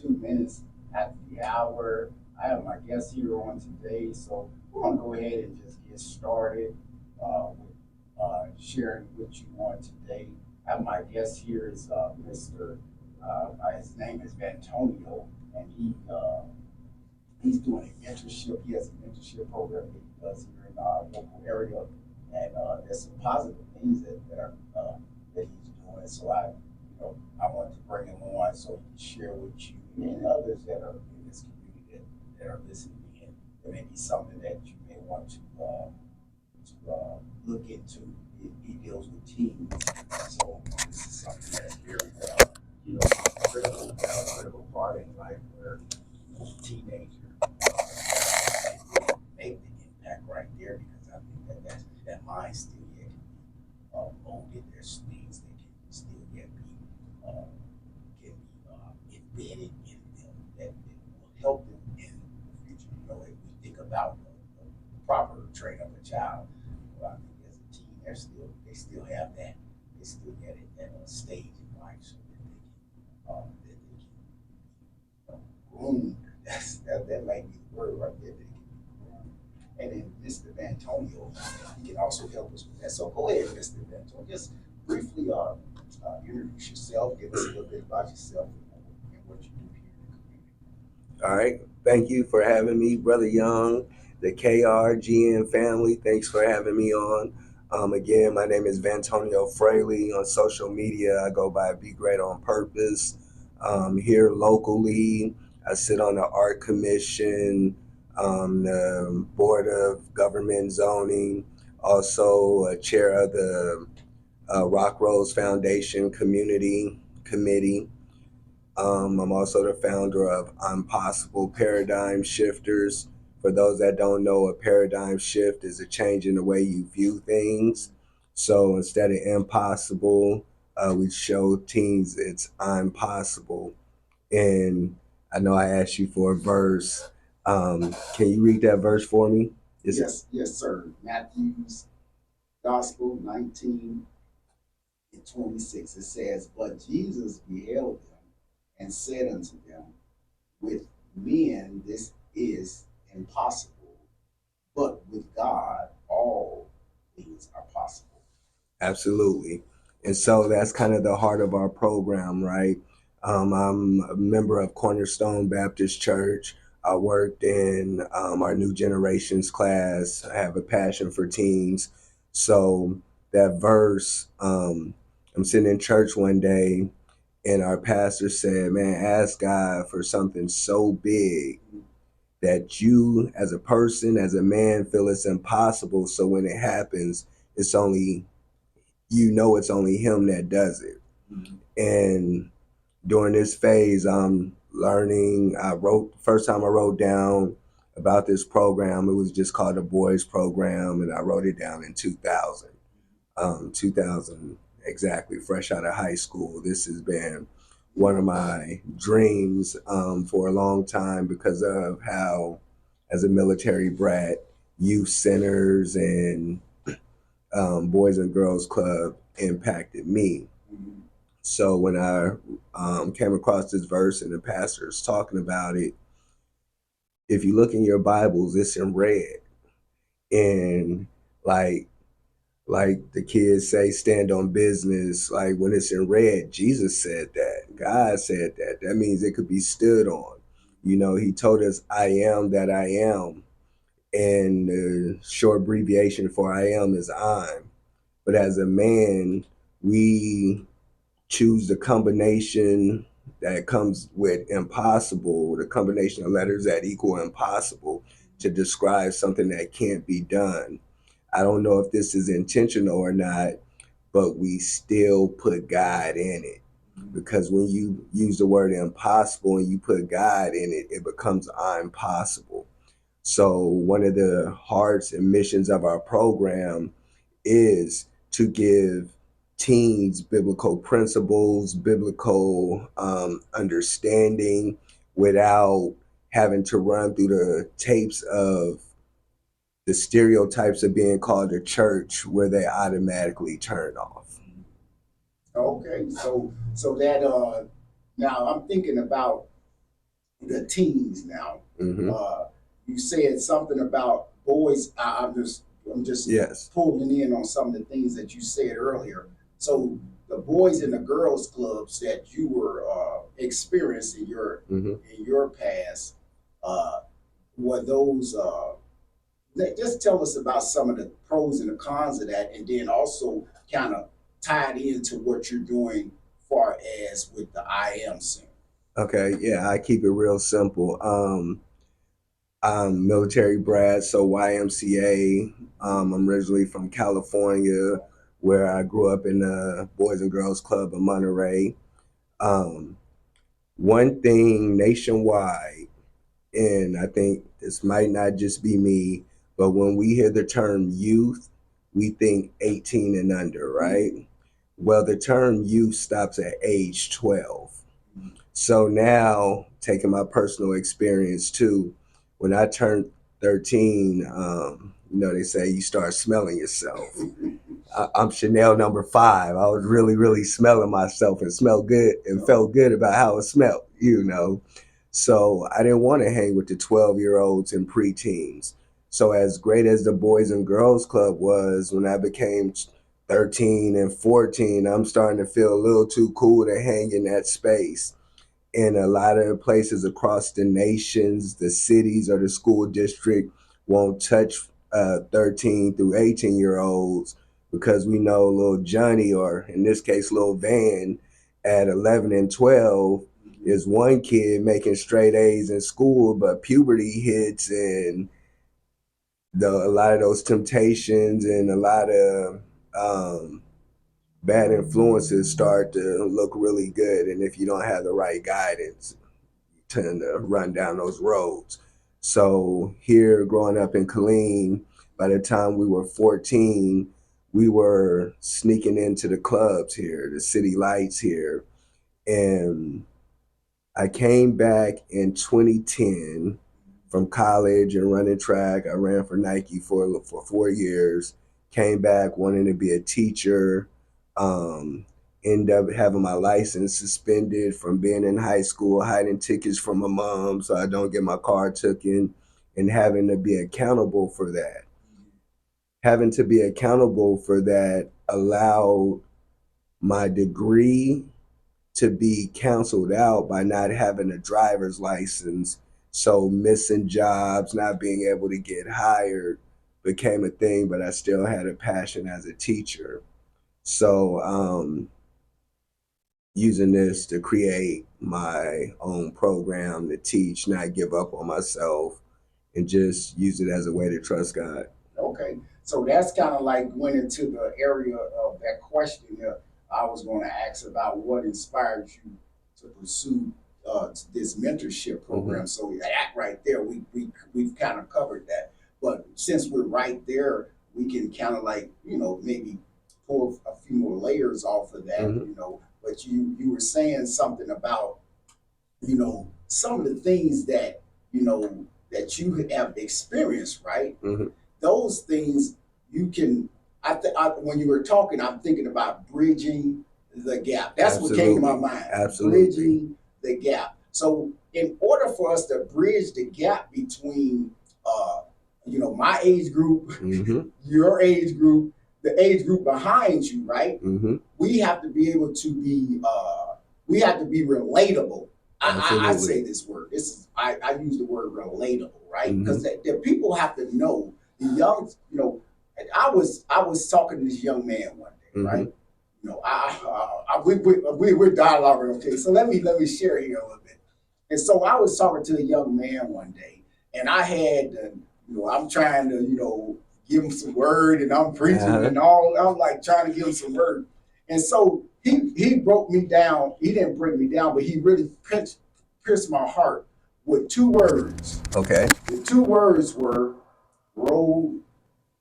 2 minutes at the hour. I have my guest here on today, so we're going to go ahead and just get started with sharing what you want today. I have my guest here is Mr. His name is Vantonio, and he's doing a mentorship. He has a mentorship program that he does here in our local area, and there's some positive things that he's doing. So I wanted to bring him on so he can share with you and others that are in this community that are listening in. There may be something that you may want to look into. He deals with teens, so this is something that's very critical part in life where teenager make the impact right there, because I think that mind still yet can be molded. There's things that can still yet be embedded in them that will help them in the future. If we think about the proper train of a child, I think as a teen, they still have that. They still get it at a stage in life so that they can groomed. That might be the word right there. That it can be groomed. And then Mr. Vantonio, he can also help us with that. So go ahead, Mr. Vantonio, just briefly introduce yourself, give us a little bit about yourself and what you do here in the community. All right. Thank you for having me, Brother Young, the KRGN family. Thanks for having me on. Again, my name is Vantonio Fraley. On social media, I go by BeGreat OnPurpose. Here locally, I sit on the Art Commission, the Board of Government Zoning, also a chair of the Rock Rose Foundation Community Committee. I'm also the founder of ImPossible Paradigm Shifters. For those that don't know, a paradigm shift is a change in the way you view things. So instead of impossible, we show teens it's impossible. And I know I asked you for a verse. Can you read that verse for me? Yes, sir. Matthew's Gospel 19:26. It says, "But Jesus beheld them and said unto them, with men this is impossible, but with God all things are possible." Absolutely. And so that's kind of the heart of our program, right? I'm a member of Cornerstone Baptist Church. I worked in our New Generations class. I have a passion for teens. So that verse, I'm sitting in church one day and our pastor said, man, ask God for something so big that you as a person, as a man, feel it's impossible. So when it happens, it's only him that does it. Mm-hmm. And during this phase, I'm learning. First time I wrote down about this program, it was just called the Boys Program, and I wrote it down in 2000. 2000 exactly, fresh out of high school. This has been one of my dreams for a long time because of how, as a military brat, youth centers and Boys and Girls Club impacted me. Mm-hmm. So when I came across this verse and the pastor's talking about it, if you look in your Bibles, it's in red. And like the kids say, stand on business. Like when it's in red, Jesus said that, God said that. That means it could be stood on. He told us, I am that I am. And the short abbreviation for I am is I'm. But as a man, we choose the combination that comes with impossible, the combination of letters that equal impossible to describe something that can't be done. I don't know if this is intentional or not, but we still put God in it. Because when you use the word impossible and you put God in it, it becomes impossible. So one of the hearts and missions of our program is to give teens biblical principles, biblical understanding without having to run through the tapes of the stereotypes of being called a church where they automatically turn off. Okay, so that now I'm thinking about the teens now. Mm-hmm. You said something about boys. I'm just Yes. pulling in on some of the things that you said earlier. So the boys and the girls clubs that you were experiencing Mm-hmm. in your past, were those? Just tell us about some of the pros and the cons of that, and then also kind of tied into what you're doing, far as with the I Am Center. Okay, yeah, I keep it real simple. I'm military brat, so YMCA. I'm originally from California, where I grew up in the Boys and Girls Club of Monterey. Um, One thing nationwide, and I think this might not just be me, but when we hear the term youth, we think 18 and under, right? Well, the term youth stops at age 12. So now, taking my personal experience too, when I turned 13, they say you start smelling yourself. I'm Chanel number 5. I was really, really smelling myself and smelled good and felt good about how it smelled. So I didn't want to hang with the 12-year-olds and preteens. So as great as the Boys and Girls Club was, when I became 13 and 14, I'm starting to feel a little too cool to hang in that space. In a lot of places across the nations, the cities or the school district won't touch 13 through 18-year-olds because we know little Johnny, or in this case, little Van, at 11 and 12 is one kid making straight A's in school, but puberty hits and a lot of those temptations and a lot of bad influences start to look really good. And if you don't have the right guidance, you tend to run down those roads. So here, growing up in Killeen, by the time we were 14, we were sneaking into the clubs here, the city lights here. And I came back in 2010 from college and running track. I ran for Nike for 4 years, came back wanting to be a teacher, ended up having my license suspended from being in high school, hiding tickets from my mom so I don't get my car taken, and having to be accountable for that. Having to be accountable for that allowed my degree to be canceled out by not having a driver's license. So missing jobs, not being able to get hired became a thing, but I still had a passion as a teacher. So using this to create my own program to teach, not give up on myself, and just use it as a way to trust God. Okay, so that's kind of like went into the area of that question that I was going to ask about what inspired you to pursue this mentorship program. So that right there, we've kind of covered that. But since we're right there, we can kind of like maybe pull a few more layers off of that. But you were saying something about some of the things that that you have experienced, right? Those things you can. When you were talking, I'm thinking about bridging the gap. That's Absolutely. What came to my mind. Absolutely. Bridging the gap. So, in order for us to bridge the gap between, my age group, your age group, the age group behind you, right? We have to be able to be. We have to be relatable. I say this word. I use the word relatable, right? Because the people have to know. The young, I was talking to this young man one day, right? We're dialoguing, okay? So let me share here a little bit. And so I was talking to a young man one day, and I had, I'm trying to, give him some word, and I'm preaching and all. I'm like trying to give him some word, and so he broke me down. He didn't break me down, but he really pierced my heart with 2 words. Okay. The 2 words were role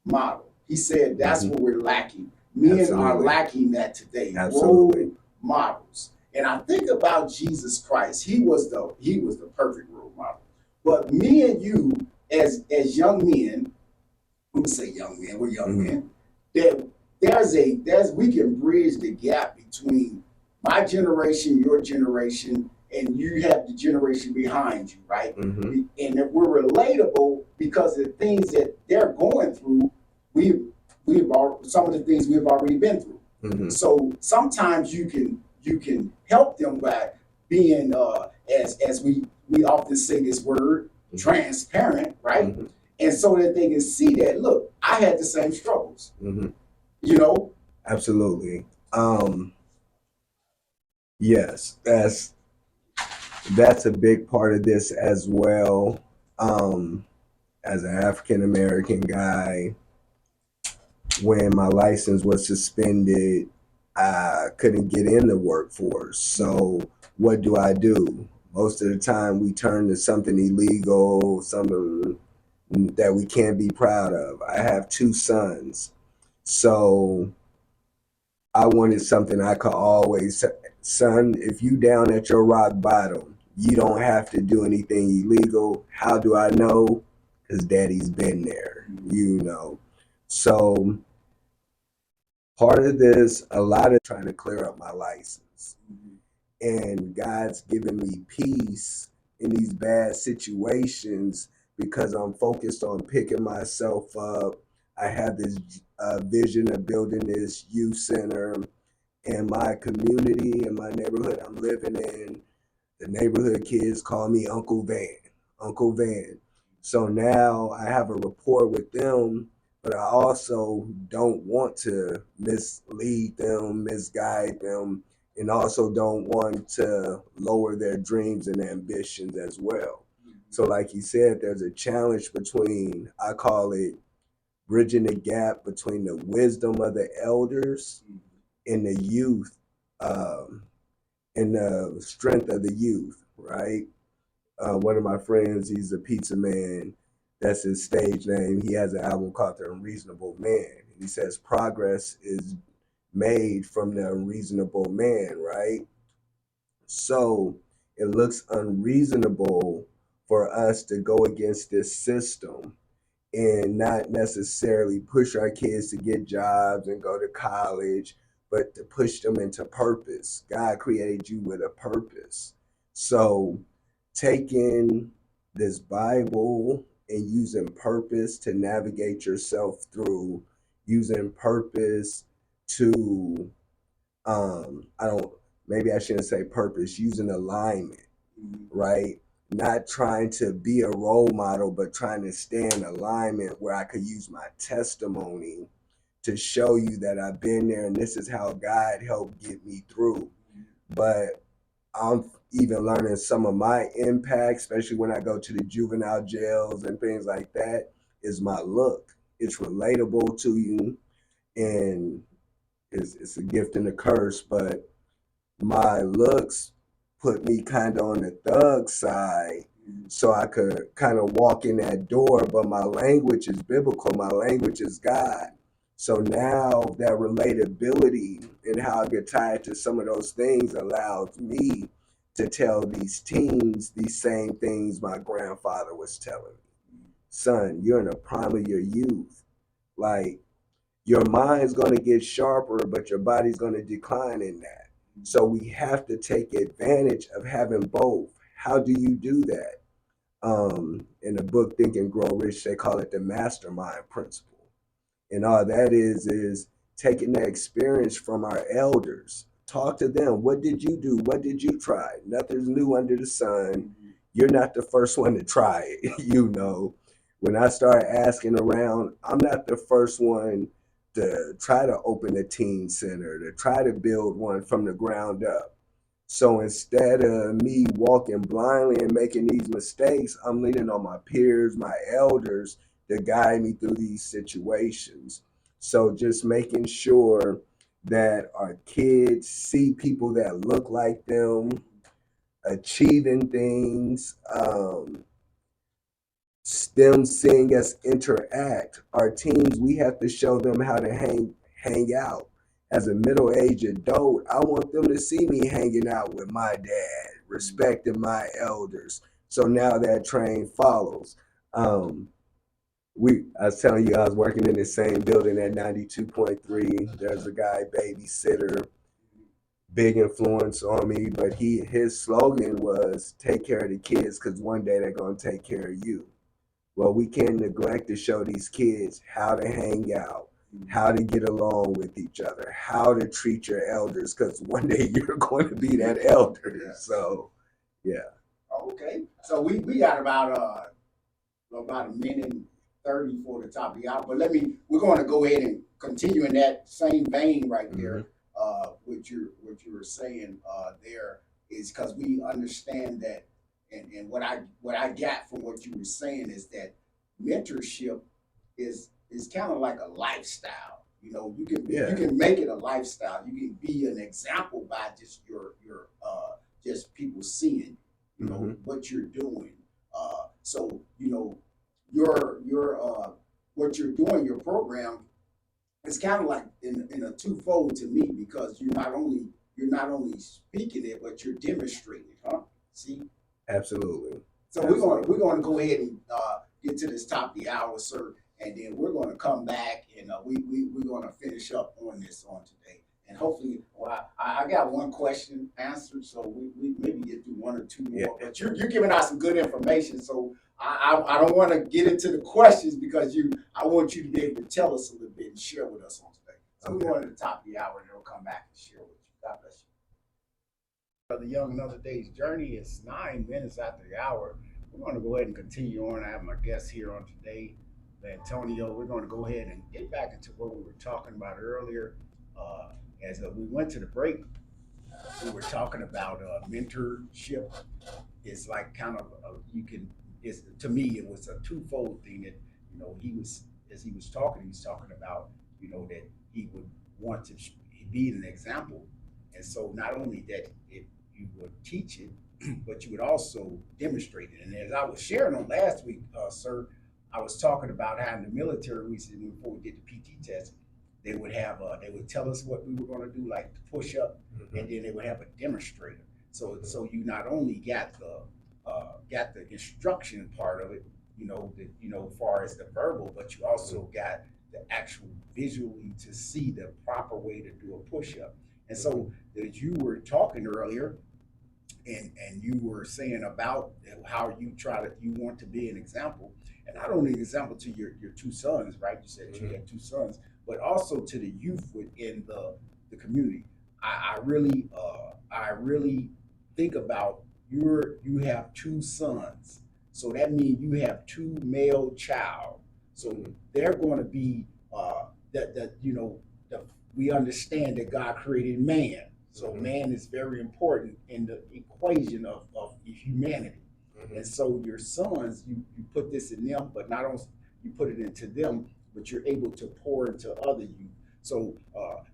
model. He said that's what we're lacking. Men are lacking that today. Absolutely. Role models. And I think about Jesus Christ. He was the perfect role model. But me and you, as young men, we say young men, we're young men. We can bridge the gap between my generation, your generation, and you have the generation behind you, right? Mm-hmm. And that we're relatable because the things that they're going through, some of the things we've already been through. Mm-hmm. So sometimes you can help them by being as we often say this word, transparent, right? Mm-hmm. And so that they can see that, look, I had the same struggles. Mm-hmm. You know? Absolutely. Yes, that's a big part of this as well. As an African American guy, when my license was suspended, I couldn't get in the workforce. So what do I do? Most of the time we turn to something illegal, something that we can't be proud of. I have two sons. So I wanted something I could always, son, if you down at your rock bottom, you don't have to do anything illegal. How do I know? Because daddy's been there, you know. So part of this, a lot of trying to clear up my license. And God's given me peace in these bad situations because I'm focused on picking myself up. I have this vision of building this youth center in my community, in my neighborhood I'm living in. The neighborhood kids call me Uncle Van, Uncle Van. So now I have a rapport with them, but I also don't want to mislead them, misguide them, and also don't want to lower their dreams and ambitions as well. So, like you said, there's a challenge between, I call it bridging the gap between the wisdom of the elders and the youth, um, and the strength of the youth, right? One of my friends, he's a pizza man. That's his stage name. He has an album called The Unreasonable Man. He says progress is made from the unreasonable man, right? So it looks unreasonable for us to go against this system and not necessarily push our kids to get jobs and go to college, but to push them into purpose. God created you with a purpose. So taking this Bible and using purpose to navigate yourself through, using purpose to I don't maybe I shouldn't say purpose, using alignment, right? Not trying to be a role model, but trying to stay in alignment where I could use my testimony to show you that I've been there and this is how God helped get me through. But I'm even learning some of my impact, especially when I go to the juvenile jails and things like that, is my look. It's relatable to you, and it's a gift and a curse, but my looks put me kind of on the thug side so I could kind of walk in that door, but my language is biblical, my language is God. So now that relatability and how I get tied to some of those things allows me to tell these teens these same things my grandfather was telling me. Son, you're in the prime of your youth. Like, your mind's going to get sharper, but your body's going to decline in that. So we have to take advantage of having both. How do you do that? In the book Think and Grow Rich, they call it the mastermind principle. And all that is taking the experience from our elders. Talk to them. What did you do? What did you try? Nothing's new under the sun. You're not the first one to try it. You know, when I start asking around, I'm not the first one to try to open a teen center, to try to build one from the ground up. So instead of me walking blindly and making these mistakes, I'm leaning on my peers, my elders to guide me through these situations. So just making sure that our kids see people that look like them, achieving things, them seeing us interact. Our teens, we have to show them how to hang out. As a middle-aged adult, I want them to see me hanging out with my dad, respecting my elders. So now that train follows. I was telling you, I was working in the same building at 92.3. There's a guy, babysitter. big influence on me. But his slogan was "Take care of the kids, because one day they're gonna take care of you." Well, we can't neglect to show these kids how to hang out, how to get along with each other, how to treat your elders, because one day you're going to be that elder. Yeah. So, yeah. Okay. So we got about a minute and 30 for the top of the hour. But we're going to go ahead and continue in that same vein right there. What you were saying there is because we understand that, and what I got from what you were saying is that mentorship is kind of like a lifestyle. You know, you can make it a lifestyle. You can be an example by just your just people seeing, you know, what you're doing. So you know, your what you're doing, your program, it's kind of like in a twofold to me because you're not only speaking it, but you're demonstrating it, huh? See? Absolutely. So we're going to go ahead and get to this top of the hour, sir, and then we're going to come back and we're going to finish up on this on today. And hopefully, well, I got one question answered, so we maybe get through one or two more. Yeah. But you're giving out some good information, so I don't want to get into the questions because I want you to be able to tell us a little bit and share with us on today. So we're going to the top of the hour, and then we'll come back and share with you. God bless you. The Young Another Day's Journey is 9 minutes after the hour. We're going to go ahead and continue on. I have my guest here on today, Vantonio. We're going to go ahead and get back into what we were talking about earlier. As we went to the break, we were talking about mentorship. It's like kind of to me it was a twofold thing that he was talking about that he would want to be an example, and so not only that you would teach it, but you would also demonstrate it. And as I was sharing on last week, sir, I was talking about how in the military recently before we did the PT test. They would tell us what we were going to do, like the push up, and then they would have a demonstrator. So you not only got the instruction part of it, as far as the verbal, but you also got the actual visually to see the proper way to do a push up. And so as you were talking earlier, and you were saying about how you want to be an example, and not only an example to your two sons, right? You said you had two sons, but also to the youth within the community. I really think about you have two sons, so that means you have two male child. So they're going to be we understand that God created man. So man is very important in the equation of humanity. And so your sons, you put this in them, but not only you put it into them, but you're able to pour into other youth. So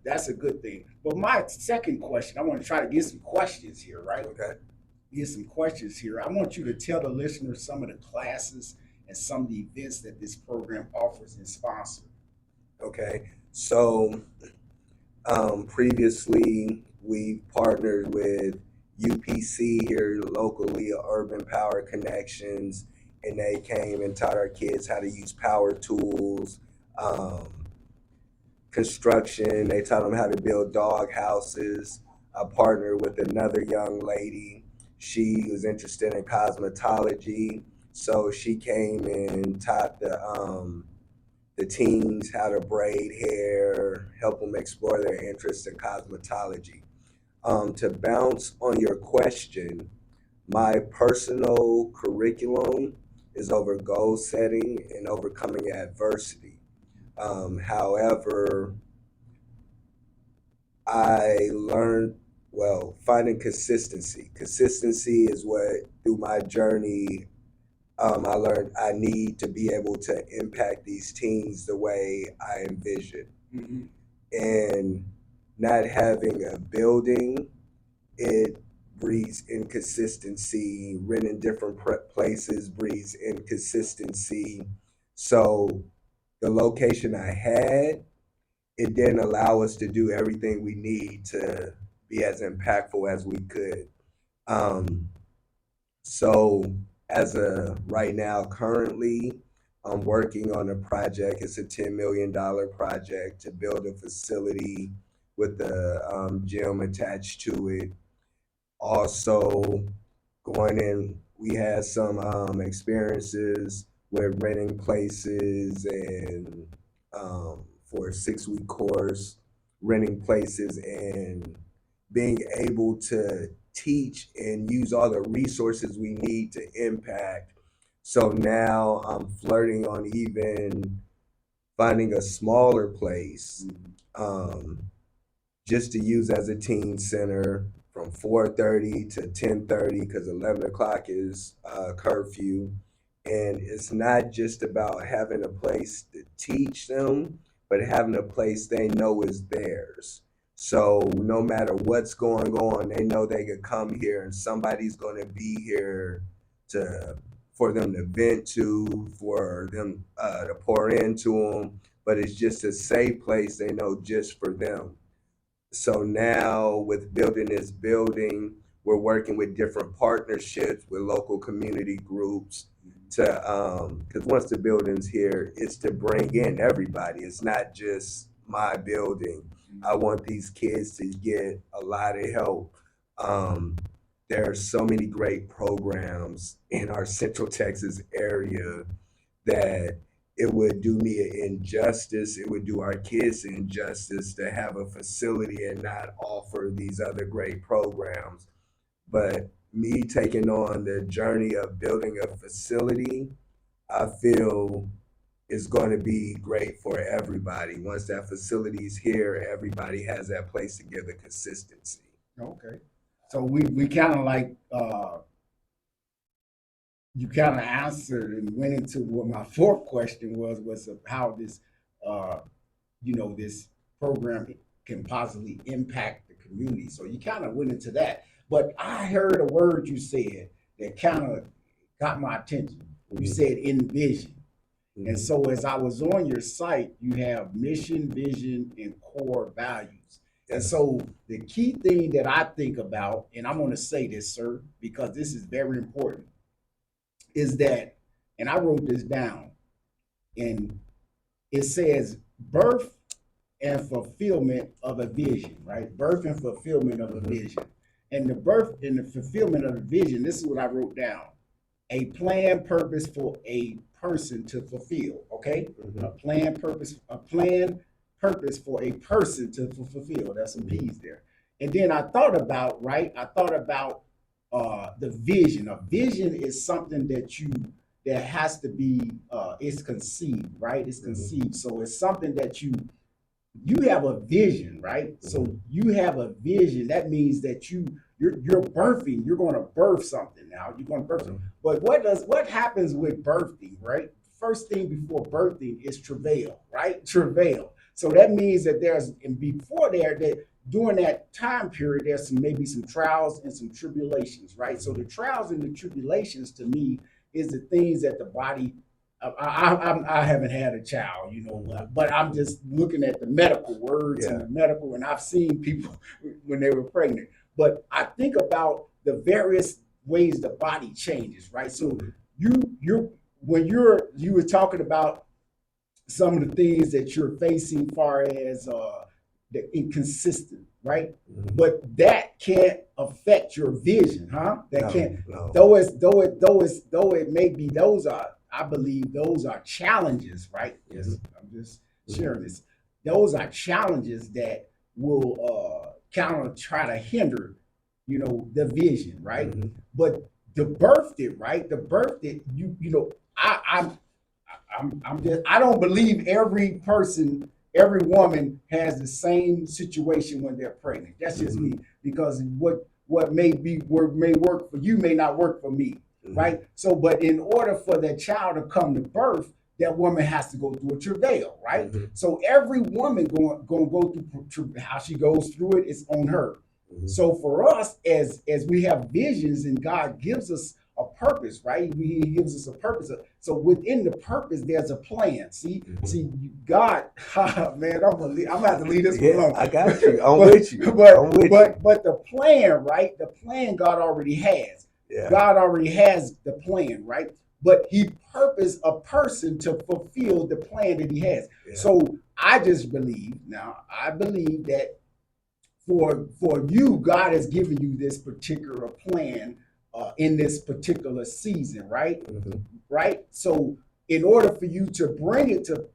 that's a good thing. But my second question, I want to try to get some questions here, right? Okay. Get some questions here. I want you to tell the listeners some of the classes and some of the events that this program offers and sponsors. Okay. So previously we partnered with UPC here locally, Urban Power Connections, and they came and taught our kids how to use power tools, construction. They taught them how to build dog houses. I partnered with another young lady. She was interested in cosmetology, so she came and taught the teens how to braid hair, help them explore their interest in cosmetology. To bounce on your question, my personal curriculum is over goal setting and overcoming adversity. However, I learned, finding consistency. Consistency is what, through my journey, I learned I need to be able to impact these teens the way I envision. And not having a building, it breeds inconsistency. Renting different places breeds inconsistency. So the location I had, it didn't allow us to do everything we need to be as impactful as we could. So right now, currently, I'm working on a project. It's a $10 million project to build a facility with the gym attached to it. Also, going in, we had some experiences with renting places and for a 6-week course, renting places and being able to teach and use all the resources we need to impact. So now I'm flirting on even finding a smaller place just to use as a teen center from 4:30 to 10:30 because 11 o'clock is curfew. And it's not just about having a place to teach them, but having a place they know is theirs. So no matter what's going on, they know they could come here and somebody's going to be here to for them to vent to, for them to pour into them. But it's just a safe place they know just for them. So now with building this building, we're working with different partnerships with local community groups to because once the building's here, it's to bring in everybody. It's not just my building. I want these kids to get a lot of help. Um, there are so many great programs in our Central Texas area that it would do me an injustice. It would do our kids an injustice to have a facility and not offer these other great programs. But me taking on the journey of building a facility, I feel is going to be great for everybody. Once that facility is here, everybody has that place to give the consistency. Okay. So we kind of like you kind of answered and went into what my fourth question was of how this this program can positively impact the community. So you kind of went into that. But I heard a word you said that kind of got my attention. You said envision. And so as I was on your site, you have mission, vision, and core values. And so the key thing that I think about, and I'm going to say this, sir, because this is very important, is that, and I wrote this down, and it says birth and fulfillment of a vision, right? Birth and fulfillment of a vision. And the birth and the fulfillment of the vision, this is what I wrote down. A planned purpose for a person to fulfill, okay? A planned purpose for a person to fulfill. That's some P's there. And then I thought about, right? The vision. A vision is something that has to be it's conceived, right? It's conceived. So it's something that you have a vision, right? So you have a vision. That means that you're birthing. You're going to birth something now. You're going to birth something. But what happens with birthing, right? First thing before birthing is travail, right? Travail. So that means that that during that time period, there's maybe some trials and some tribulations, right? So the trials and the tribulations to me is the things that the body. I haven't had a child, but I'm just looking at the medical words and the medical, and I've seen people when they were pregnant. But I think about the various ways the body changes, right? So you were talking about some of the things that you're facing, far as the inconsistent, right? But that can't affect your vision, huh? That can't. No. Though it may be I believe those are challenges, right? Yes, I'm just sharing this. Those are challenges that will kind of try to hinder, the vision, right? But the birthed it, right? The birthed it, I don't believe every woman has the same situation when they're pregnant. That's just me, because what may work for you may not work for me, right? So, but in order for that child to come to birth, that woman has to go through a travail, right? So every woman going to go through how she goes through it is on her. So for us, as we have visions and God gives us a purpose, right? He gives us a purpose. So within the purpose, there's a plan. See, God, man, I'm gonna have to leave this one alone. I got you. I'm with you. But the plan, right? The plan God already has. Yeah. God already has the plan, right? But He purposed a person to fulfill the plan that He has. Yeah. So I believe that for you, God has given you this particular plan in this particular season, right? Mm-hmm. Right. So in order for you to bring it to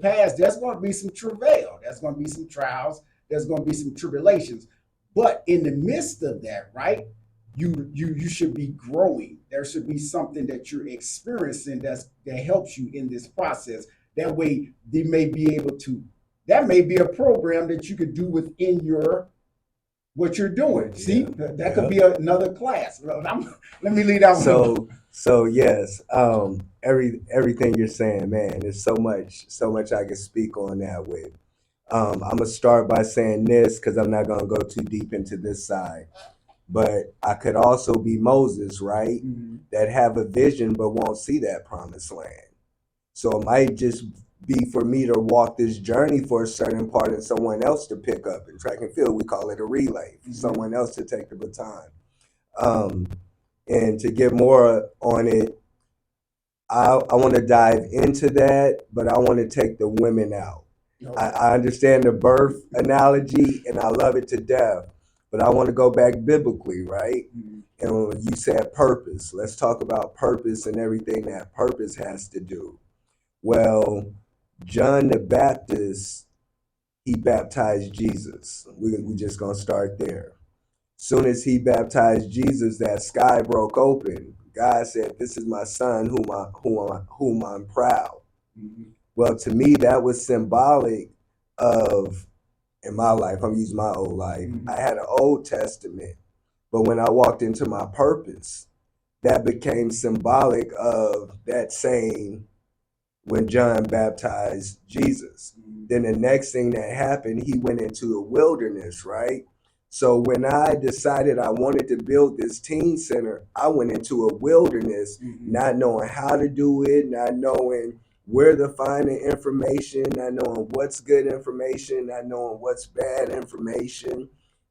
pass, there's going to be some travail, there's going to be some trials, there's going to be some tribulations. But in the midst of that, right, you should be growing. There should be something that you're experiencing that helps you in this process. That way, that may be a program that you could do within what you're doing. See, that could be another class. Let me leave that one. So yes, everything you're saying, man, there's so much I can speak on that with. I'm gonna start by saying this because I'm not gonna go too deep into this side. But I could also be Moses, right? Mhm. That have a vision but won't see that promised land. So it might just be for me to walk this journey for a certain part and someone else to pick up. In track and field, we call it a relay. For someone else to take the baton. And to get more on it, I want to dive into that, but I want to take the women out. I understand the birth analogy and I love it to death, but I want to go back biblically, right? And when you said purpose, let's talk about purpose and everything that purpose has to do. Well, John the Baptist, he baptized Jesus. We just gonna start there. Soon as he baptized Jesus, that sky broke open. God said, "This is my son, whom I'm proud." Mm-hmm. Well, to me, that was symbolic of, in my life, I'm using my old life. Mm-hmm. I had an Old Testament, but when I walked into my purpose, that became symbolic of that same when John baptized Jesus. Mm-hmm. Then the next thing that happened, he went into a wilderness, right? So when I decided I wanted to build this teen center, I went into a wilderness, not knowing how to do it, not knowing where to find the information, not knowing what's good information, not knowing what's bad information.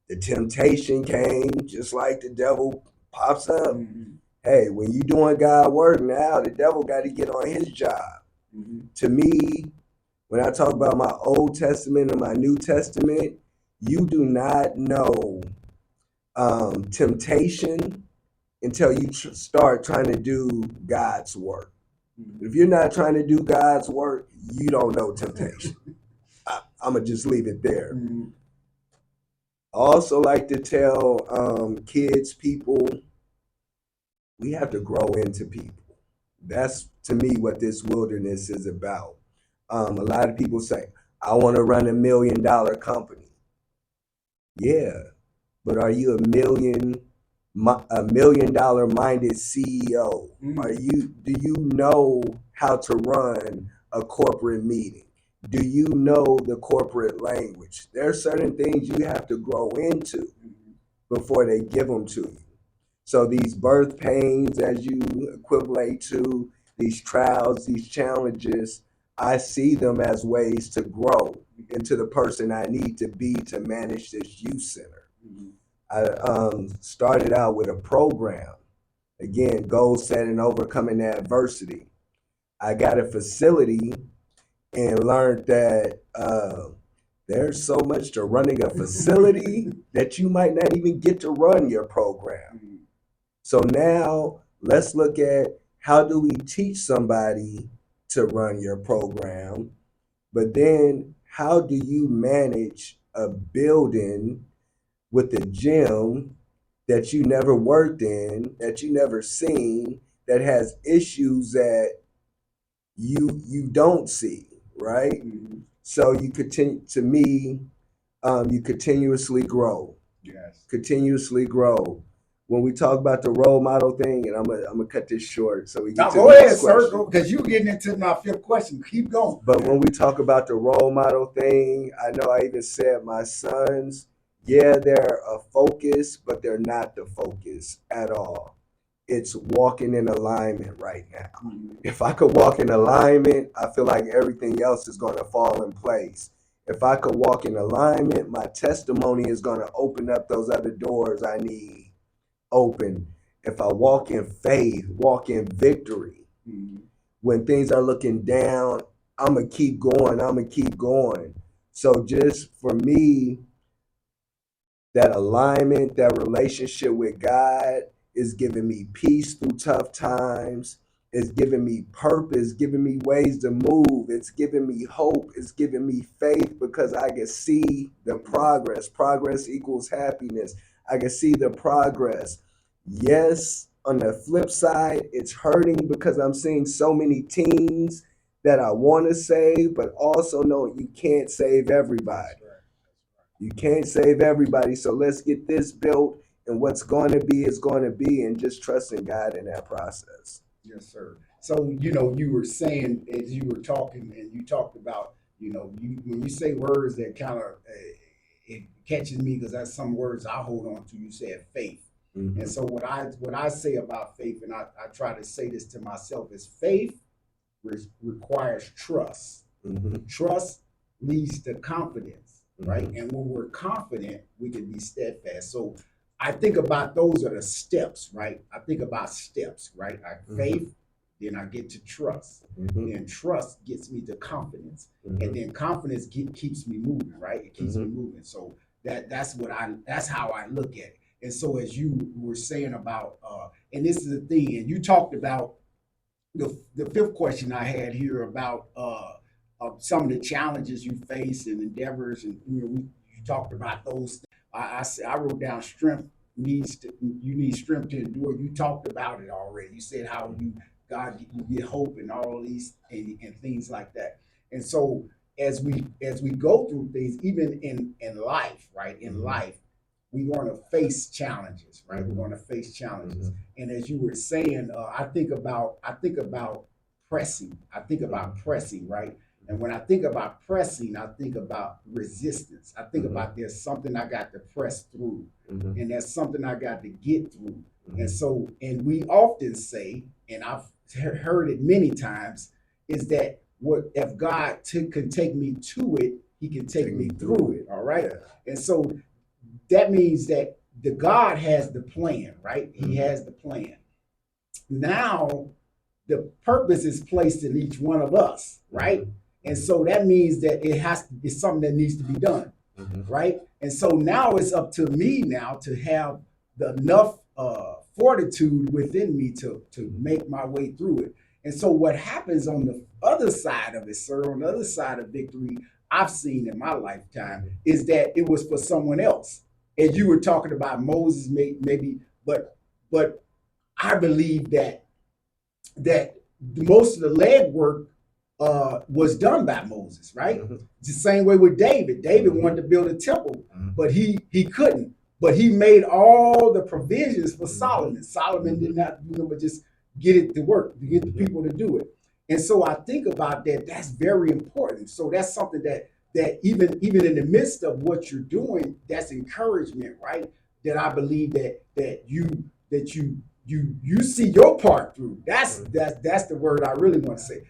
The temptation came, just like the devil pops up. Mm-hmm. Hey, when you doing God work now, the devil got to get on his job. Mm-hmm. To me, when I talk about my Old Testament and my New Testament, you do not know temptation until you start trying to do God's work. Mm-hmm. If you're not trying to do God's work, you don't know temptation. I'm going to just leave it there. Mm-hmm. I also like to tell kids, people, we have to grow into people. That's, to me, what this wilderness is about. A lot of people say, I want to run $1 million company. Yeah, but are you $1 million minded CEO? Do you know how to run a corporate meeting? Do you know the corporate language? There are certain things you have to grow into before they give them to you. So these birth pains, as you equivalent to, these trials, these challenges, I see them as ways to grow into the person I need to be to manage this youth center. Mm-hmm. I started out with a program, again, goal setting, overcoming adversity. I got a facility and learned that there's so much to running a facility that you might not even get to run your program. Mm-hmm. So now let's look at how do we teach somebody to run your program, but then how do you manage a building with a gym that you never worked in, that you never seen, that has issues that you don't see, right? Mm-hmm. So you continue, to me, you continuously grow. Yes. Continuously grow. When we talk about the role model thing, and I'm gonna cut this short so we get to go the ahead, next question. Sir, because you're getting into my fifth question. Keep going. But when we talk about the role model thing, I know I even said my sons, yeah, they're a focus, but they're not the focus at all. It's walking in alignment right now. Mm-hmm. If I could walk in alignment, I feel like everything else is going to fall in place. If I could walk in alignment, my testimony is going to open up those other doors I need open. If I walk in faith, walk in victory, mm-hmm. when things are looking down, I'm going to keep going. So just for me, that alignment, that relationship with God is giving me peace through tough times. It's giving me purpose, giving me ways to move. It's giving me hope. It's giving me faith because I can see the progress. Progress equals happiness. I can see the progress. Yes, on the flip side, it's hurting because I'm seeing so many teens that I want to save, but also know you can't save everybody. You can't save everybody. So let's get this built, and what's going to be is going to be, and just trusting God in that process. Yes, sir. So, you were saying as you were talking, and you talked about, when you say words that kind of, it catches me because that's some words I hold on to. You said faith. Mm-hmm. And so what I say about faith, and I try to say this to myself, is faith requires trust. Mm-hmm. Trust leads to confidence, right? Mm-hmm. And when we're confident, we can be steadfast. So I think about those are the steps, right? I think about steps, right? Faith, then I get to trust. Mm-hmm. Then trust gets me to confidence. Mm-hmm. And then confidence keeps me moving, right? It keeps me moving. So that's how I look at it. And so as you were saying about, and this is the thing, and you talked about the fifth question I had here about some of the challenges you face and endeavors, and you talked about those. I wrote down strength you need strength to endure. You talked about it already. You said how you get hope and all of these and things like that. And so as we go through things, even in life, right? In life, we're going to face challenges, right? We're going to face challenges. Mm-hmm. And as you were saying, I think about pressing. I think about pressing, right? And when I think about pressing, I think about resistance. I think about there's something I got to press through, and there's something I got to get through. And so, and we often say, and I've heard it many times, is that what if God can take me to it, He can take me through it. All right. And so that means that the God has the plan, right? He has the plan. Now, the purpose is placed in each one of us, right? And so that means that it's something that needs to be done, right? And so now it's up to me now to have enough fortitude within me to make my way through it. And so what happens on the other side of it, sir, on the other side of victory, I've seen in my lifetime, is that it was for someone else. And you were talking about Moses, maybe, but I believe that most of the legwork was done by Moses, right? It's the same way with David. David wanted to build a temple, but he couldn't. But he made all the provisions for Solomon. Solomon did not, but just get it to work, to get the people to do it. And so I think about that. That's very important. So that's something that even in the midst of what you're doing, that's encouragement, right? That I believe that you see your part through. That's the word I really want to say.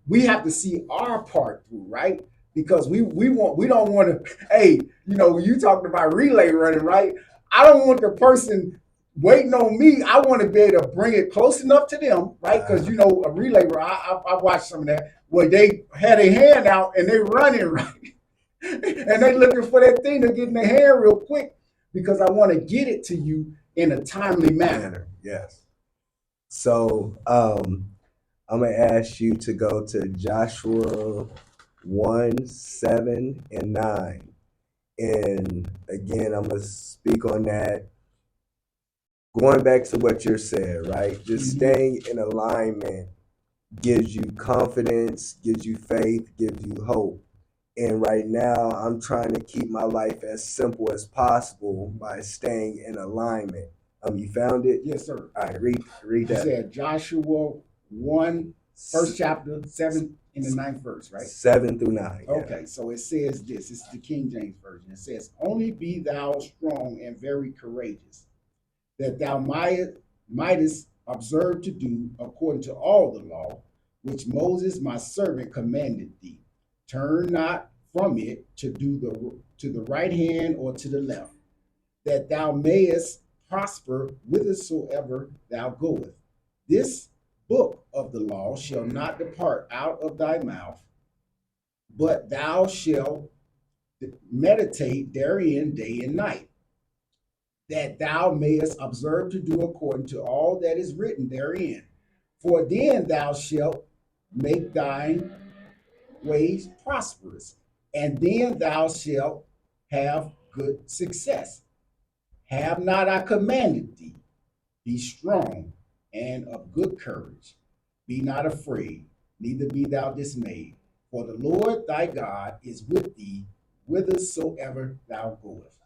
We have to see our part through, right? Because we don't want to, hey, when you talking about relay running, right? I don't want the person waiting on me. I want to be able to bring it close enough to them, right? Because a relay run, I watched some of that where they had a hand out and they running, right? And they looking for that thing to get in the hand real quick because I want to get it to you in a timely manner. Yes. So I'm going to ask you to go to Joshua 1:7-9. And again, I'm going to speak on that. Going back to what you're saying, right? Just staying in alignment gives you confidence, gives you faith, gives you hope. And right now, I'm trying to keep my life as simple as possible by staying in alignment. You found it? Yes, sir. All right, read that. You said Joshua 1, first chapter, 7 in the 9th verse, right? 7-9. Okay, yeah. So it says this. It's the King James Version. It says, "Only be thou strong and very courageous, that thou mightest observe to do according to all the law, which Moses my servant commanded thee. Turn not from it to do to the right hand or to the left, that thou mayest prosper whithersoever thou goest. This book of the law shall not depart out of thy mouth, but thou shalt meditate therein day and night, that thou mayest observe to do according to all that is written therein. For then thou shalt make thine ways prosperous, and then thou shalt have good success. Have not I commanded thee? Be strong and of good courage. Be not afraid, neither be thou dismayed. For the Lord thy God is with thee whithersoever thou goest.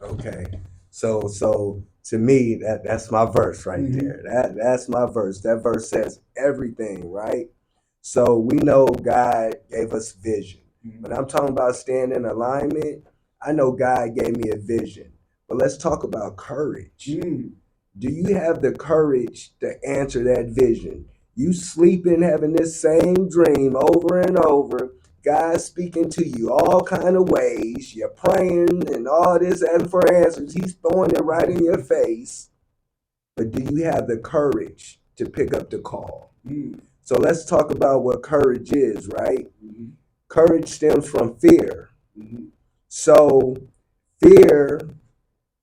Okay. So to me, that's my verse right there. That's my verse. That verse says everything, right? So we know God gave us vision. When I'm talking about staying in alignment, I know God gave me a vision. But let's talk about courage. Do you have the courage to answer that vision? You sleeping, having this same dream over and over. God speaking to you all kind of ways. You're praying and all this, asking for answers. He's throwing it right in your face. But do you have the courage to pick up the call? So let's talk about what courage is, right? Courage stems from fear. So fear,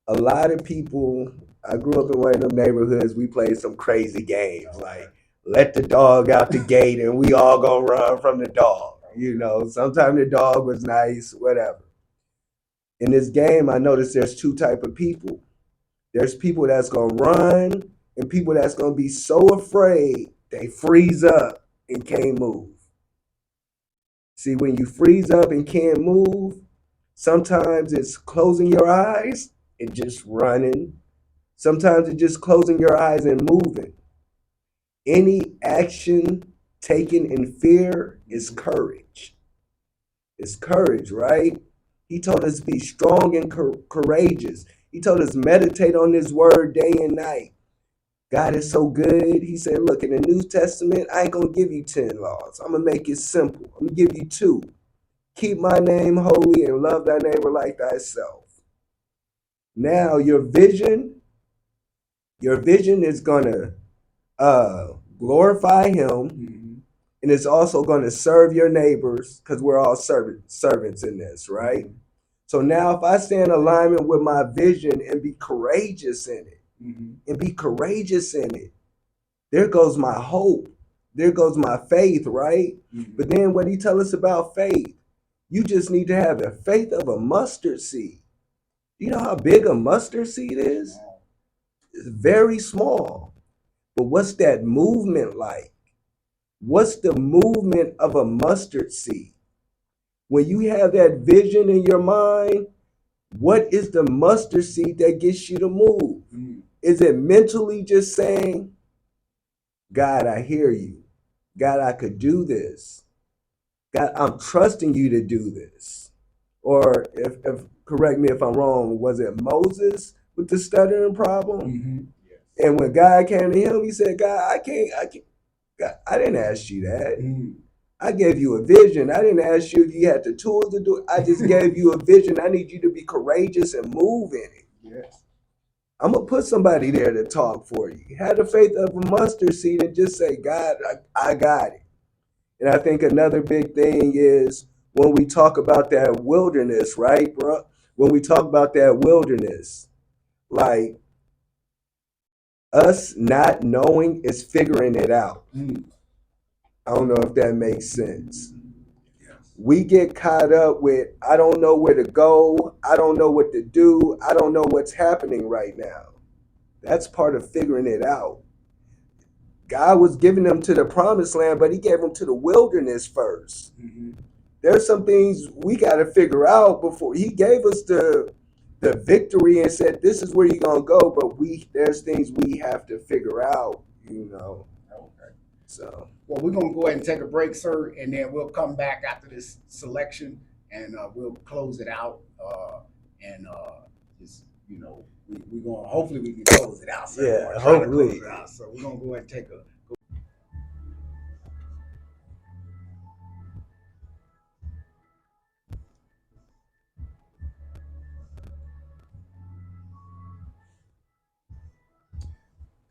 a lot of people, I grew up in one of them neighborhoods, we played some crazy games, like let the dog out the gate and we all gonna run from the dog. You know, sometimes the dog was nice, whatever. In this game, I noticed there's two type of people. There's people that's gonna run and people that's gonna be so afraid they freeze up and can't move. See, when you freeze up and can't move, sometimes it's closing your eyes and just running. Sometimes it's just closing your eyes and moving. Any action taken in fear is courage. It's courage, right? He told us to be strong and courageous. He told us meditate on this word day and night. God is so good. He said, look, in the New Testament, I ain't going to give you 10 laws. I'm going to make it simple. I'm going to give you 2. Keep my name holy and love thy neighbor like thyself. Now, your vision is going to glorify him, and it's also going to serve your neighbors, because we're all servants in this, right? So now if I stay in alignment with my vision and be courageous in it, there goes my hope. There goes my faith, right? But then what he tell us about faith? You just need to have the faith of a mustard seed. You know how big a mustard seed is? It's very small. But what's that movement like? What's the movement of a mustard seed? When you have that vision in your mind, what is the mustard seed that gets you to move? Is it mentally just saying, God, I hear you. God, I could do this. God, I'm trusting you to do this. Or if correct me if I'm wrong, was it Moses with the stuttering problem? Yes. And when God came to him, he said, God, I can't. God, I didn't ask you that. I gave you a vision. I didn't ask you if you had the tools to do it. I just gave you a vision. I need you to be courageous and move in it. Yes. I'm going to put somebody there to talk for you. Have the faith of a mustard seed and just say, God, I got it. And I think another big thing is when we talk about that wilderness, right, bro? When we talk about that wilderness, like us not knowing is figuring it out. I don't know if that makes sense. We get caught up with, I don't know where to go. I don't know what to do. I don't know what's happening right now. That's part of figuring it out. God was giving them to the promised land, but he gave them to the wilderness first. There's some things we got to figure out before he gave us the victory and said, this is where you're going to go. But there's things we have to figure out, you know. Okay. So. Well, we're going to go ahead and take a break, sir, and then we'll come back after this selection and we'll close it out. Just, you know, we're going to, hopefully we can close it out. So yeah, hopefully. So we're going to go ahead and take a.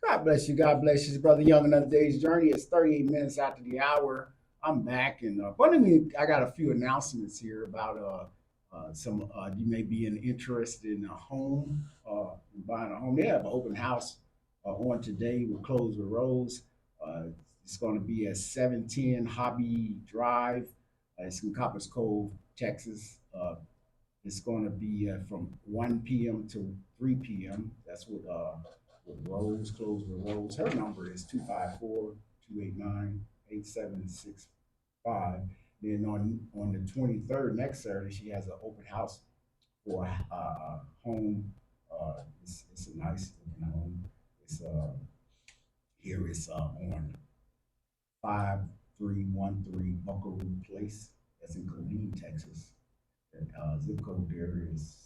God bless you. God bless you, Brother Young. Another day's journey. It's 38 minutes after the hour. I'm back, and I got a few announcements here about You may be interested in a home, buying a home. They have an open house on today with Close with Rose. Uh, it's going to be at 710 Hobby Drive. It's in Copper's Cove, Texas. It's going to be from 1 p.m. to 3 p.m. That's with Rose, Close with Rose. Her number is 254-289-8765. Then on the 23rd, next Saturday, she has an open house for a home. It's a nice looking home. It's here it's on 5313 Buckaroo Place. That's in Killeen, Texas. And zip code there is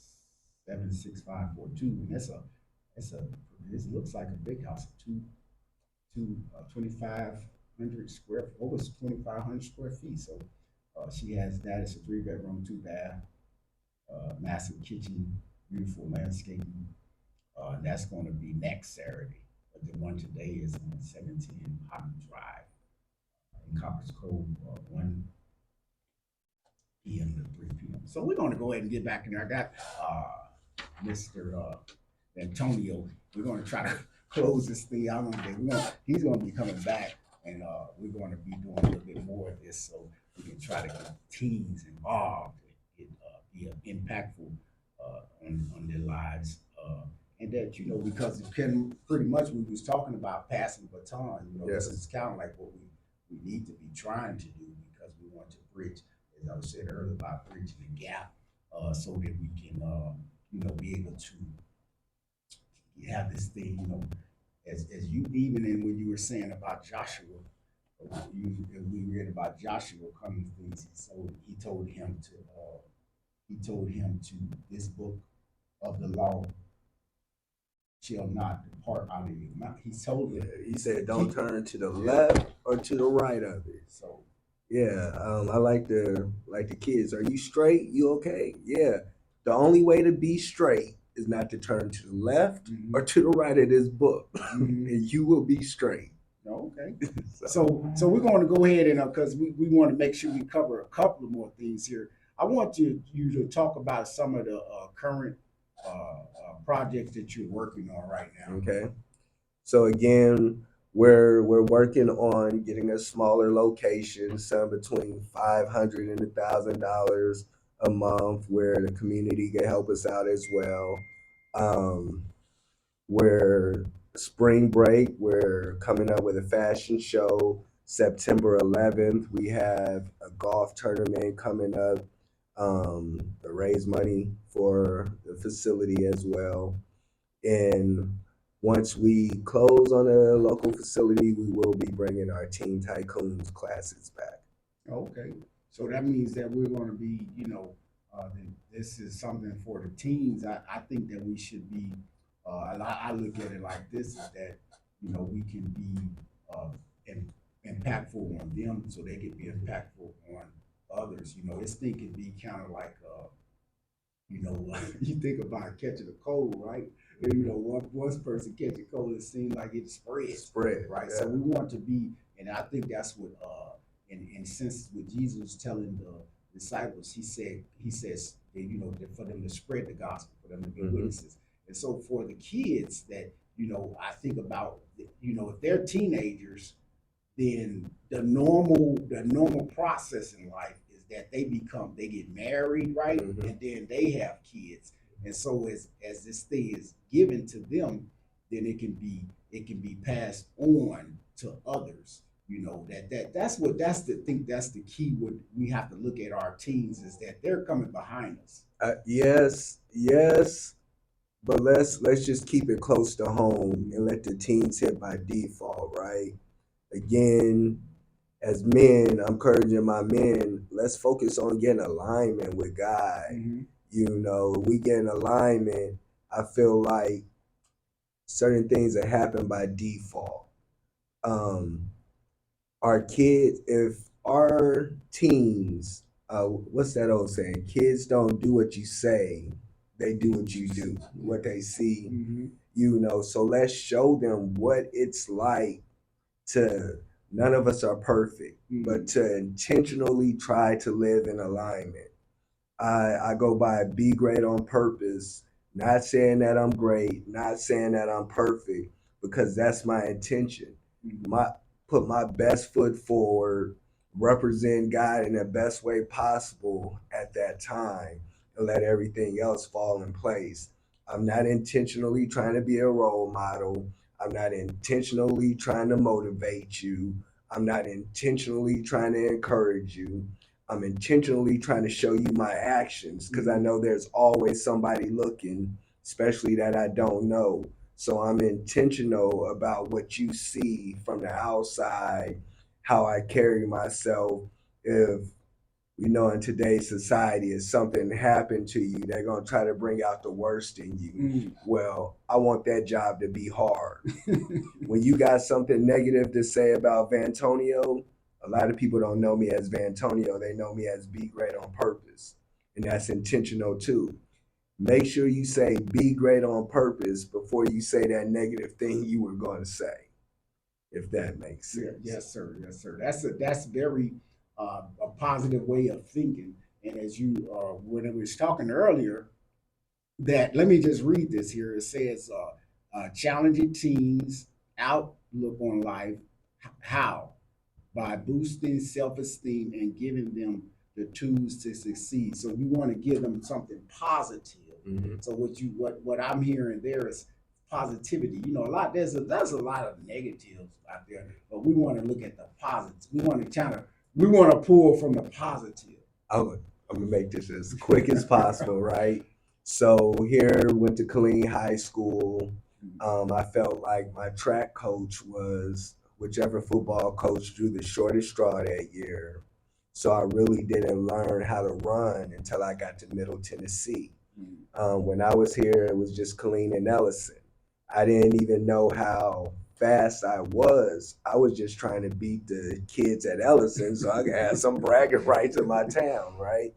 76542. And it looks like a big house, 2,500 square, over 2,500 square feet. So she has that. It's a 3-bedroom, 2-bath, massive kitchen, beautiful landscaping. That's going to be next Saturday. But the one today is on 17 Hobby Drive in Copper's Cove, 1 p.m. to 3 p.m. So we're going to go ahead and get back in there. I got Mr. Vantonio. We're going to try to close this thing out. He's going to be coming back, and we're going to be doing a little bit more of this so we can try to get teens involved and be impactful on their lives. And that, because it can pretty much, we was talking about passing the baton, Yes. This is kind of like what we need to be trying to do, because we want to bridge, as I said earlier, about bridging the gap, so that we can, be able to have this thing, as you, even in when you were saying about Joshua, we read about Joshua coming things, so he told him to this book of the law shall not depart out of your mouth. He told him. He said, "Don't turn to the left or to the right of it." So yeah, I like the kids. Are you straight? You okay? Yeah. The only way to be straight is not to turn to the left or to the right of this book, and you will be straight. Okay. So we're going to go ahead and because we want to make sure we cover a couple of more things here. I want you to talk about some of the current projects that you're working on right now. Okay. So again, we're working on getting a smaller location, some between $500 and $1,000 a month, where the community can help us out as well. We're spring break, we're coming up with a fashion show. September 11th, we have a golf tournament coming up to raise money for the facility as well. And once we close on a local facility, we will be bringing our Teen Tycoons classes back. Okay. So that means that we're going to be, this is something for the teens. I think that we should be, I look at it like this, is that, we can be impactful on them so they can be impactful on others. This thing can be kind of like, you think about catching a cold, right? One person catch a cold, it seems like it spreads. Right? Yeah. So we want to be, and I think that's what, in sense, what Jesus was telling the disciples, he says, that, for them to spread the gospel, for them to be witnesses. And so for the kids that, I think about, if they're teenagers, then the normal process in life is that they get married, right? And then they have kids. And so as this thing is given to them, then it can be passed on to others. That's the key. What we have to look at our teens is that they're coming behind us. Yes, but let's just keep it close to home and let the teens hit by default, right? Again, as men, I'm encouraging my men, let's focus on getting alignment with God. We get in alignment, I feel like certain things that happen by default. Our kids, if our teens, what's that old saying? Kids don't do what you say, they do what you do, what they see. So let's show them what it's like to, none of us are perfect, but to intentionally try to live in alignment. I go by Be Great on Purpose. Not saying that I'm great, not saying that I'm perfect, because that's my intention. My Put my best foot forward, represent God in the best way possible at that time, and let everything else fall in place. I'm not intentionally trying to be a role model. I'm not intentionally trying to motivate you. I'm not intentionally trying to encourage you. I'm intentionally trying to show you my actions because I know there's always somebody looking, especially that I don't know. So I'm intentional about what you see from the outside, how I carry myself. If we know in today's society, if something happened to you, they're going to try to bring out the worst in you. Well, I want that job to be hard. When you got something negative to say about Vantonio, a lot of people don't know me as Vantonio. They know me as Be Great on Purpose. And that's intentional too. Make sure you say Be Great on Purpose before you say that negative thing you were going to say, if that makes sense. Yes, sir. Yes, sir. That's very a positive way of thinking. And as you when I was talking earlier, that let me just read this here. It says, challenging teens outlook on life. How? By boosting self-esteem and giving them the tools to succeed. So you want to give them something positive. So what I'm hearing there is positivity. You know, there's a lot of negatives out there, but we want to look at the positives. We want to pull from the positive. I'm gonna make this as quick as possible, right? So here went to Killeen High School. I felt like my track coach was whichever football coach drew the shortest straw that year. So I really didn't learn how to run until I got to Middle Tennessee. When I was here, it was just Killeen and Ellison. I didn't even know how fast I was. I was just trying to beat the kids at Ellison so I could have some bragging rights in my town, right?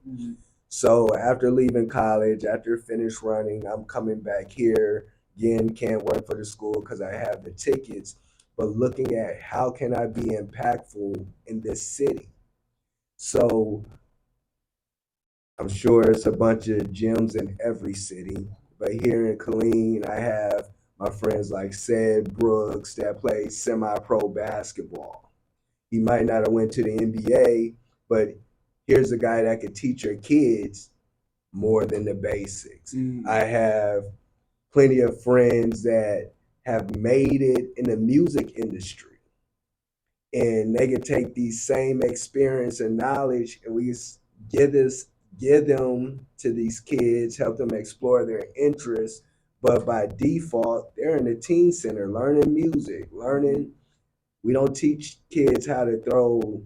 So after leaving college, after finished running, I'm coming back here. Again, can't work for the school because I have the tickets, but looking at how can I be impactful in this city. So I'm sure it's a bunch of gyms in every city, but here in Killeen, I have my friends like Ced Brooks that plays semi-pro basketball. He might not have went to the NBA, but here's a guy that could teach your kids more than the basics. I have plenty of friends that have made it in the music industry, and they could take these same experience and knowledge, and we give this give them to these kids, help them explore their interests. But by default, they're in the teen center learning music, learning. We don't teach kids how to throw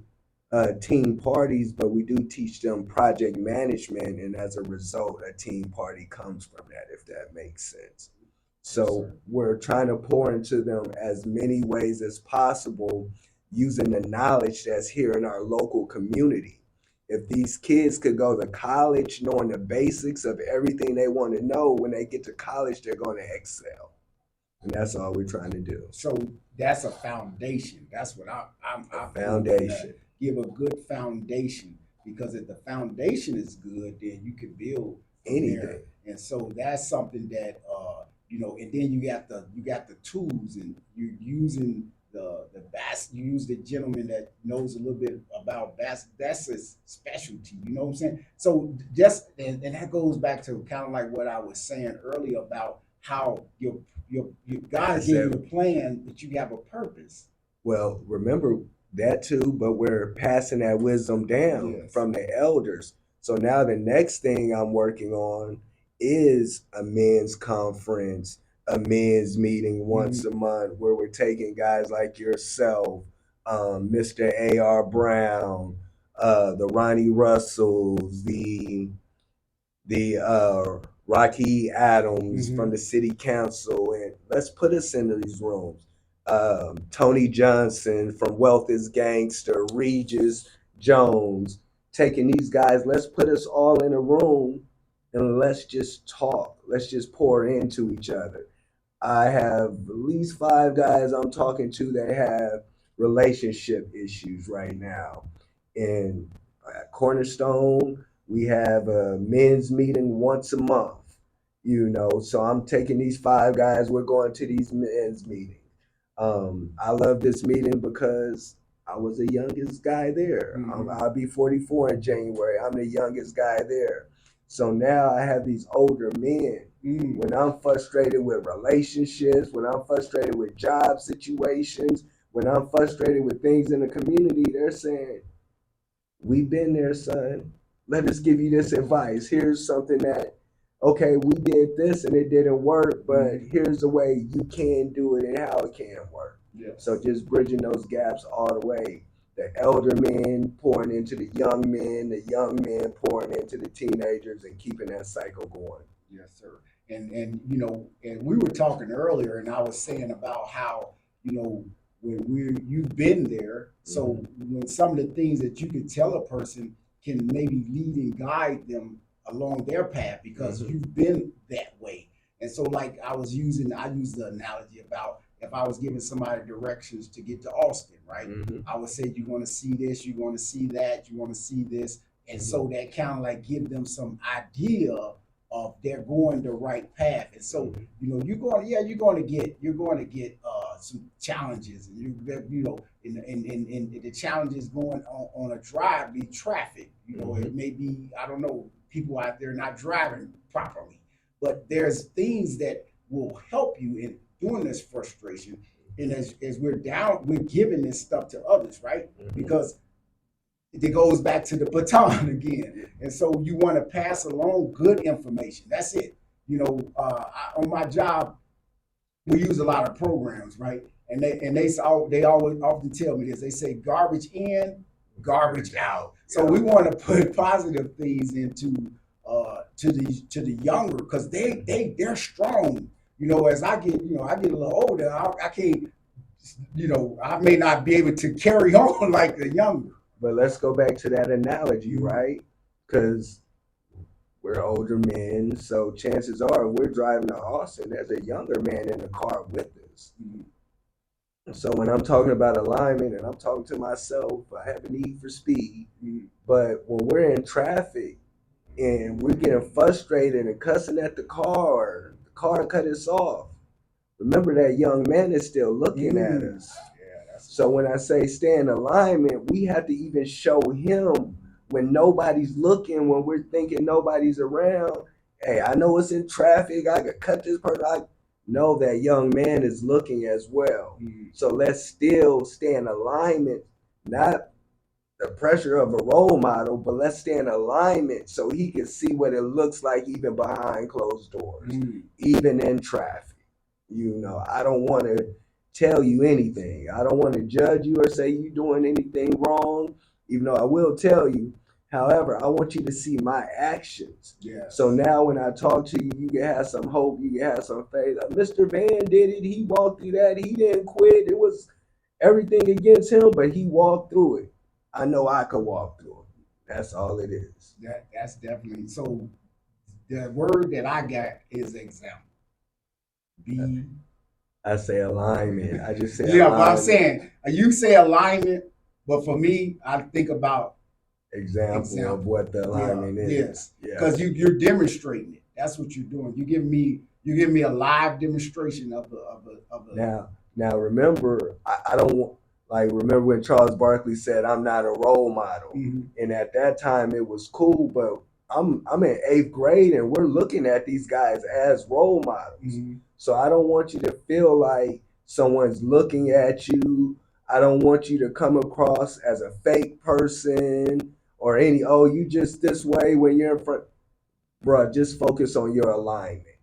team parties, but we do teach them project management, and as a result, a team party comes from that, if that makes sense. So we're trying to pour into them as many ways as possible using the knowledge that's here in our local community. If these kids could go to college knowing the basics of everything they want to know, when they get to college, they're going to excel. And that's all we're trying to do. So that's a foundation. That's what I foundation. Give a good foundation, because if the foundation is good, then you can build anything. There. And so that's something that and then you got the tools, and you're using you use the gentleman that knows a little bit about that's his specialty, you know what I'm saying? So and that goes back to kind of like what I was saying earlier about how your God gave you a plan, but you have a purpose. Well, remember that too, but we're passing that wisdom down from the elders. So now the next thing I'm working on is a men's conference, a men's meeting once a month, where we're taking guys like yourself, Mr. A.R. Brown, the Ronnie Russells, the Rocky Adams from the city council, and let's put us into these rooms. Tony Johnson from Wealth is Gangster, Regis Jones, taking these guys, let's put us all in a room and let's just talk. Let's just pour into each other. I have at least 5 guys I'm talking to that have relationship issues right now. And at Cornerstone, We have a men's meeting once a month, so I'm taking these 5 guys, we're going to these men's meetings. I love this meeting because I was the youngest guy there. I'll be 44 in January. I'm the youngest guy there. So now I have these older men. When I'm frustrated with relationships, when I'm frustrated with job situations, when I'm frustrated with things in the community, they're saying, we've been there, son. Let us give you this advice. Here's something that, okay, we did this and it didn't work, but here's the way you can do it and how it can work. Yes. So just bridging those gaps all the way. The elder men pouring into the young men pouring into the teenagers, and keeping that cycle going. Yes, sir. And and we were talking earlier, and I was saying about how, when you've been there, so when some of the things that you could tell a person can maybe lead and guide them along their path because you've been that way. And so like I used the analogy about if I was giving somebody directions to get to Austin, right? I would say, you're going to see this, you're going to see that, you want to see this. And so that kind of like give them some idea of they're going the right path. And so, you're going to get some challenges, and and the challenges going on a drive be traffic. It may be, I don't know, people out there not driving properly, but there's things that will help you in doing this frustration. And as we're giving this stuff to others, right? Because it goes back to the baton again. And so you want to pass along good information. That's it. On my job, we use a lot of programs, right? And they always often tell me this. They say garbage in, garbage out. So we want to put positive things into to the younger, because they're strong. As I get a little older, I can't, I may not be able to carry on like the younger. But let's go back to that analogy, right? Because we're older men, so chances are we're driving to Austin, there's a younger man in the car with us. So when I'm talking about alignment, and I'm talking to myself, I have a need for speed. But when we're in traffic and we're getting frustrated and cussing at the car cut us off, remember that young man is still looking at us. So when I say stay in alignment, we have to even show him when nobody's looking, when we're thinking nobody's around. Hey, I know it's in traffic, I could cut this person. I know that young man is looking as well. So let's still stay in alignment, not the pressure of a role model, but let's stay in alignment so he can see what it looks like even behind closed doors, even in traffic. I don't want to tell you anything. I don't want to judge you or say you're doing anything wrong, even though I will tell you. However, I want you to see my actions. Yes. So now when I talk to you, you can have some hope, you can have some faith. Mr. Van did it. He walked through that. He didn't quit. It was everything against him, but he walked through it. I know I could walk through it. That's all it is. That's definitely. So the word that I got is example. I say alignment. I just say yeah, alignment. But I'm saying you say alignment, but for me, I think about example of what the alignment is. Yes, because you're demonstrating it. That's what you're doing. You give me a live demonstration of a. Now remember, I don't want. Like, remember when Charles Barkley said, I'm not a role model. And at that time, it was cool, but I'm in 8th grade, and we're looking at these guys as role models. So I don't want you to feel like someone's looking at you. I don't want you to come across as a fake person or you just this way when you're in front. Bruh, just focus on your alignment.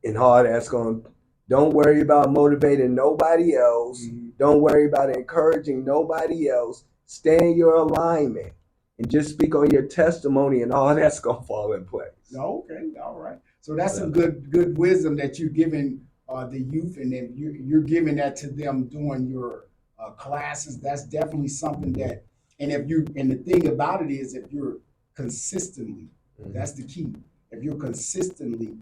And how that's going to. Don't worry about motivating nobody else. Don't worry about encouraging nobody else. Stay in your alignment and just speak on your testimony, and all that's going to fall in place. Okay, all right. So that's some good wisdom that you're giving the youth, and then you're giving that to them during your classes. That's definitely something that, and the thing about it is, if you're consistently, that's the key. If you're consistently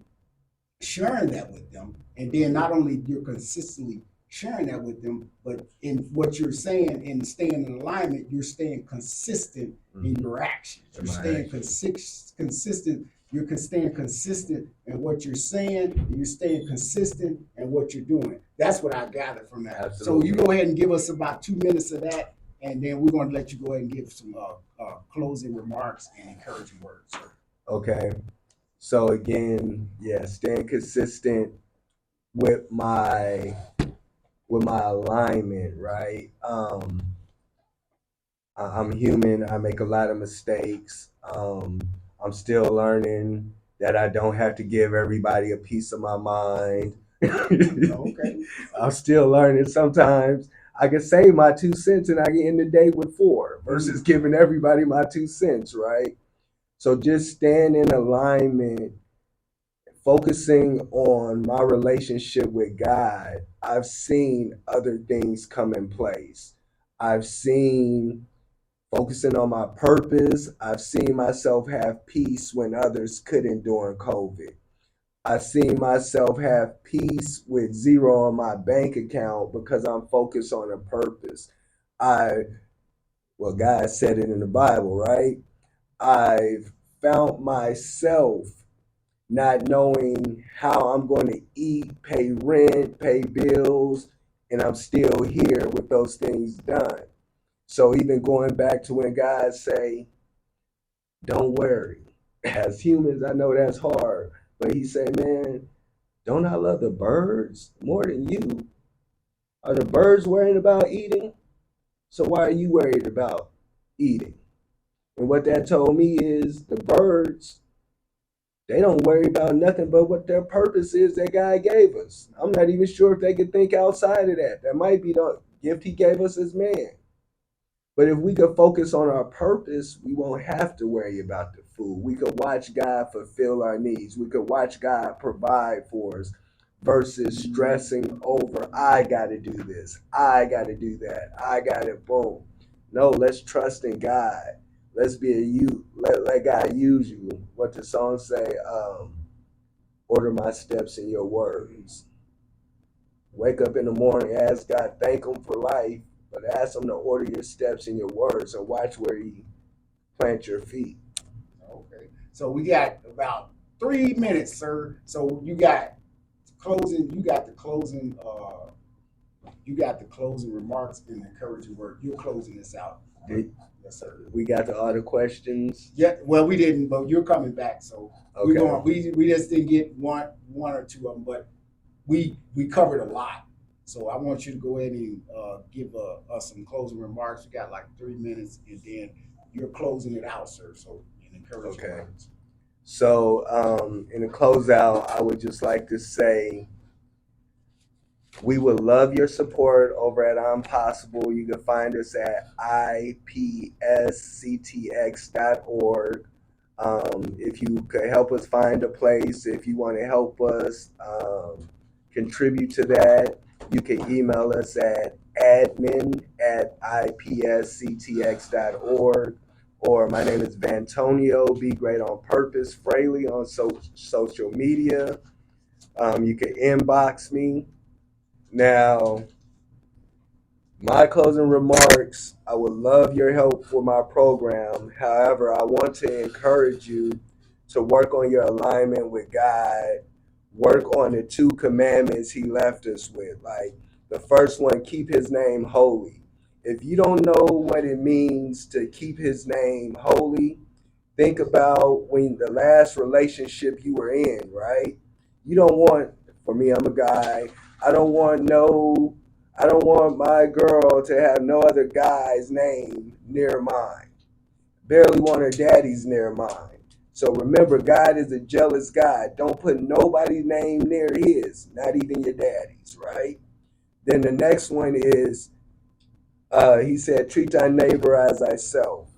sharing that with them, and then not only you're consistently sharing that with them. But in what you're saying, in staying in alignment, you're staying consistent in your actions. You're staying consistent. You're staying consistent in what you're saying. And you're staying consistent in what you're doing. That's what I gathered from that. Absolutely. So you go ahead and give us about 2 minutes of that, and then we're going to let you go ahead and give some closing remarks and encouraging words. Okay. So again, yeah, staying consistent with my alignment, right? I'm human. I make a lot of mistakes. I'm still learning that I don't have to give everybody a piece of my mind. Okay. I'm still learning. Sometimes I can say my 2 cents and I can end the day with 4 versus giving everybody my 2 cents, right? So just staying in alignment, focusing on my relationship with God. I've seen other things come in place. I've seen focusing on my purpose. I've seen myself have peace when others couldn't during COVID. I've seen myself have peace with zero on my bank account because I'm focused on a purpose. Well, God said it in the Bible, right? I've found myself not knowing how I'm going to eat, pay rent, pay bills, and I'm still here with those things done. So even going back to when God say, don't worry. As humans, I know that's hard, but he said, man, don't I love the birds more than you? Are the birds worried about eating? So why are you worried about eating? And what that told me is the birds, they don't worry about nothing but what their purpose is that God gave us. I'm not even sure if they can think outside of that. That might be the gift he gave us as man. But if we could focus on our purpose, we won't have to worry about the food. We could watch God fulfill our needs. We could watch God provide for us versus stressing over, I got to do this. I got to do that. I got to boom. No, let's trust in God. Let's be a you. Let God use you. What the song say? Order my steps in your words. Wake up in the morning, ask God, thank him for life, but ask him to order your steps in your words and watch where you plant your feet. Okay. So we got about 3 minutes, sir. So you got closing. You got the closing. You got the closing remarks and encouraging word. You're closing this out. Yes, sir. We got the other questions. Yeah. Well, we didn't, but you're coming back, so Okay. we're going. We just didn't get one or two of them, but we covered a lot. So I want you to go ahead and give us some closing remarks. You got like 3 minutes, and then you're closing it out, sir. So encouraging Okay. words. So in the closeout, I would just like to say we would love your support over at ImPossible. You can find us at ipsctx.org. If you could help us find a place, if you want to help us contribute to that, you can email us at admin@ipsctx.org. Or my name is Vantonio BeGreat OnPurpose Fraley on social media. You can inbox me. Now, my closing remarks, I would love your help for my program. However, I want to encourage you to work on your alignment with God, work on the 2 commandments he left us with. Like the first one, keep his name holy. If you don't know what it means to keep his name holy, think about when the last relationship you were in, right? You don't want, for me, I'm a guy, I don't want my girl to have no other guy's name near mine. Barely want her daddy's near mine. So remember, God is a jealous God. Don't put nobody's name near his, not even your daddy's, right? Then the next one is, he said, treat thy neighbor as thyself.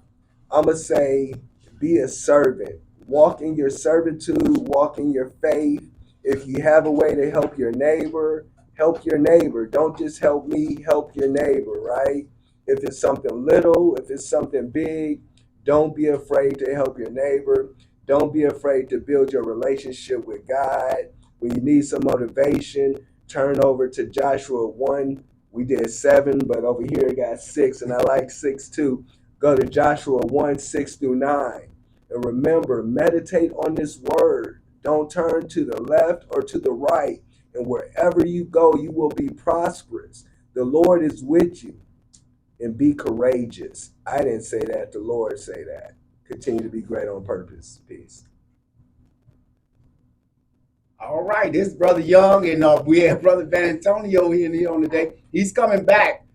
I'm going to say, be a servant. Walk in your servitude, walk in your faith. If you have a way to help your neighbor, help your neighbor. Don't just help me, help your neighbor, right? If it's something little, if it's something big, don't be afraid to help your neighbor. Don't be afraid to build your relationship with God. When you need some motivation, turn over to Joshua 1. We did 7, but over here it got 6, and I like 6 too. Go to Joshua 1, 6 through 9. And remember, meditate on this word. Don't turn to the left or to the right. And wherever you go, you will be prosperous. The Lord is with you. And be courageous. I didn't say that. The Lord say that. Continue to be great on purpose. Peace. All right, this is Brother Young, and we have Brother Vantonio here on today. He's coming back